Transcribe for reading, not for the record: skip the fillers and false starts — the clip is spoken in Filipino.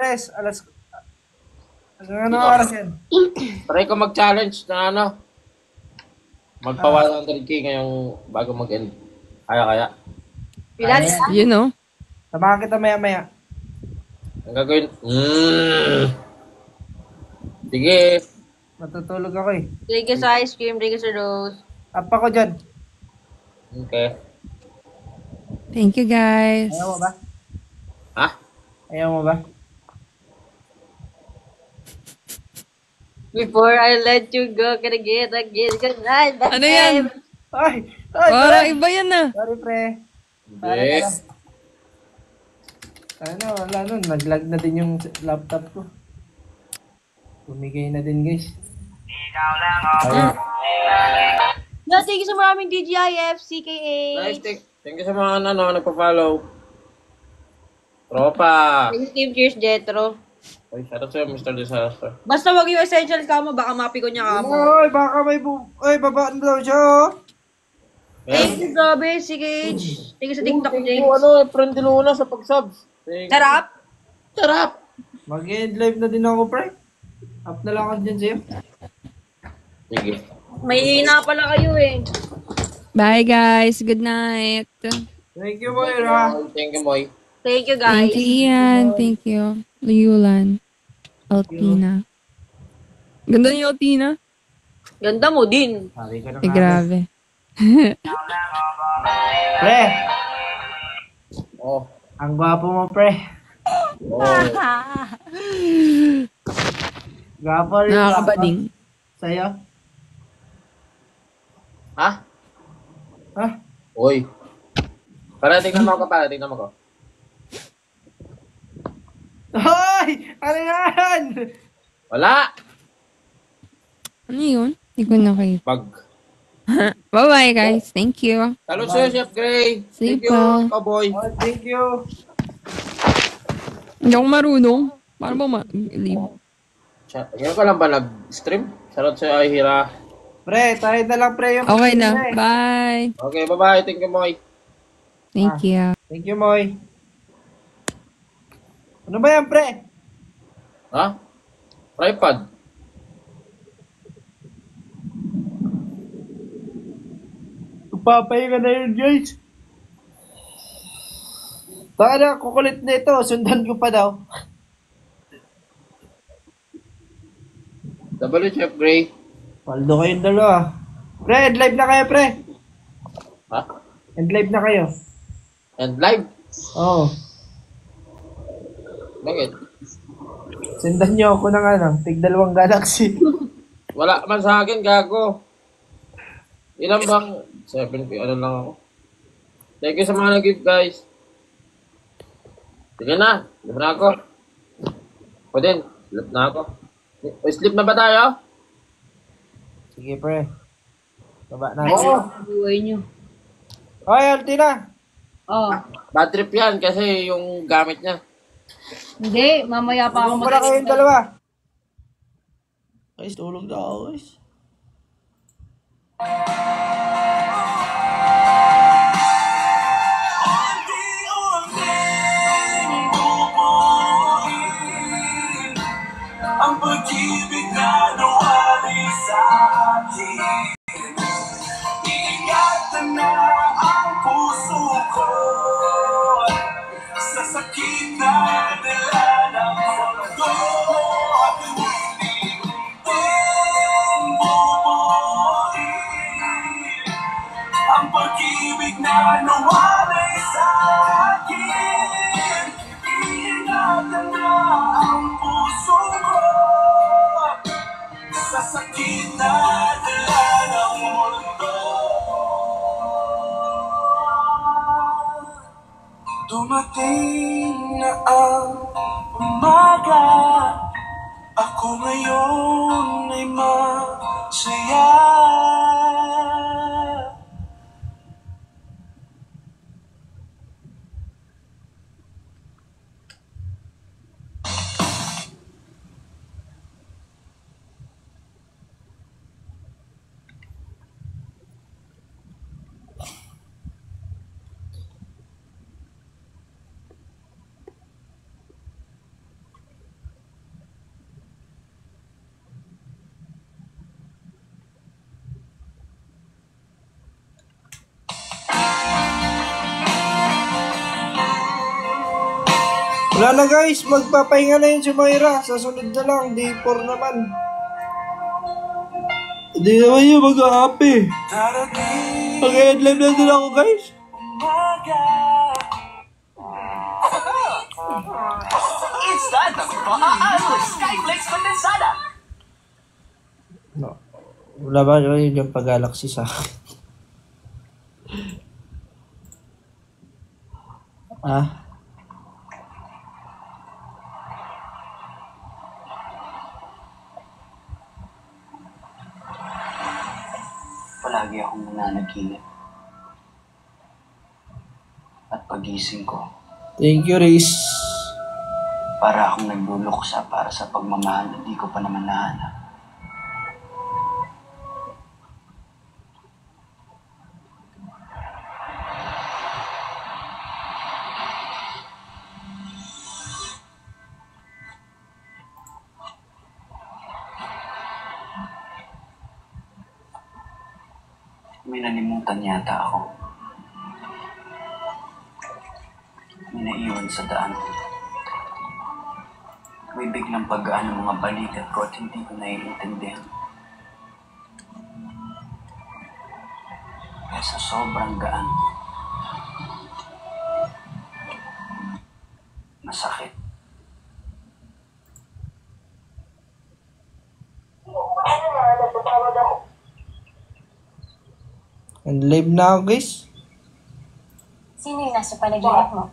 Tres, ano oras yan? Try ko mag-challenge na ano. Magpa 100k ngayong bago mag-end. Kaya. Ilan? You know? Samahan kita maya-maya. Ang gagawin. Sige. Matutulog ako eh. Thank you sa ice cream. Thank you sa Rose. Up ako dyan. Okay. Thank you, guys. Ayaw mo ba? Ha? Ayaw mo ba? Before I let you go, can I get a kiss goodnight? Ano yan? Ay! Parang iba yan ah. Sorry, pre. Yes. Wala nun. Nag-lag na din yung laptop ko. Bumigay na din, guys. No, thank you sa maraming DGIF, CKA. Nice. Thank you sa mga nagpa-follow. Tropa. Thank you, Team Cheers, Jetro. Ay, shoutout sa'yo, Mr. Disaster. Basta wag yung essential ka mo, baka mapigo niya ka mo. Ay, baka may Ay, babaan daw siya, oh. Thank you, grabe, CKH. Thank you sa TikTok, James. Friend Luna sa pag-subs. Sarap? Sarap. Mag-end live na din ako, pre. Up na lang ako dyan sa'yo. Sige. May ina pala kayo eh. Bye, guys. Good night. Thank you, Moira. Thank you, Moy. Thank you, guys. Thank you, Ian. Thank you. Yulan. Altina. Ganda niyo, Altina. Ganda mo din. Sabi ko na Eh, grabe. Pre, Oh. ang gwapo mo, pre. Gwapo rin. Nakakabading. Sa'yo? Ha? Ha? Oy. Tingnan mo ko. Hoy! Ano yan? Wala. Ano yun? Hindi ko nakita. Pag. Bye-bye, guys. Thank you. Salud sa'yo, Chef Gray. Thank you, Simple. cowboy. Oh, thank you. Hindi ako marunong. Paano ba ma-leave? Ngayon ka lang ba nag-stream? Salud sa'yo, Ahira. Pre, tayo na lang, pre. Yung Okay na. pre. Bye. Okay, bye-bye. Thank you, Moy. Thank you. Thank you, Moy. Ano ba yan, pre? Ha? Tripod. Papahinga na yun, guys. Baka na, kukulit na ito. Sundan ko pa daw. W, Chef Gray. Paldo kayong dalawa. Pre, end live na kayo, pre. Ha? End live na kayo. And live. Oo. Bakit? Sendan nyo ako ng tig 2 galaxy. Wala man sa akin, gago. Ilan bang? 7, ano lang ako. Thank you sa mga nag-give, guys. Sige na. Sleep na ako. O din, sleep na ako. Sleep na ba tayo? Sige, pre. Baba natin. Oo. Buhay nyo. Oy, Altina. Oh. Bad trip yan kasi yung gamit niya. Hindi, mamaya pa ako Tulog pala kayong dalawa. Guys, tulog na ako, guys. Ang pag-ibig na nawali sa akin, iingatan na ang puso ko sa sakit na dala ng mundo at unti-unting bubuin ang pag-ibig na nawali sa akin. Iingatan na ang puso ko sa sakit na dala ng mundo. Dumating na ang umaga, ako ngayon ay masaya. Wala na guys, magpapahinga na yun si Moira. Sa sunod na lang, day 4 naman. Hindi naman yun mag-happy. Mag-end live na din ako guys. It's time na magpaan with Skyflex Condensada. No. Wala ba yun yung pag-galaxy sa akin? Ah? Palagi akong nananaginip. At pagising ko, Thank you, Riz. para akong nagluluksa para sa pagmamahal na di ko pa naman nahanap. May nalimutan yata ako. May naiwan sa daan. May biglang paggaan ng mga balikat ko at hindi ko naiintindihan. Kaya sa sobrang gaan, masakit. And live na ako guys. Sino yung nasa panaginip mo?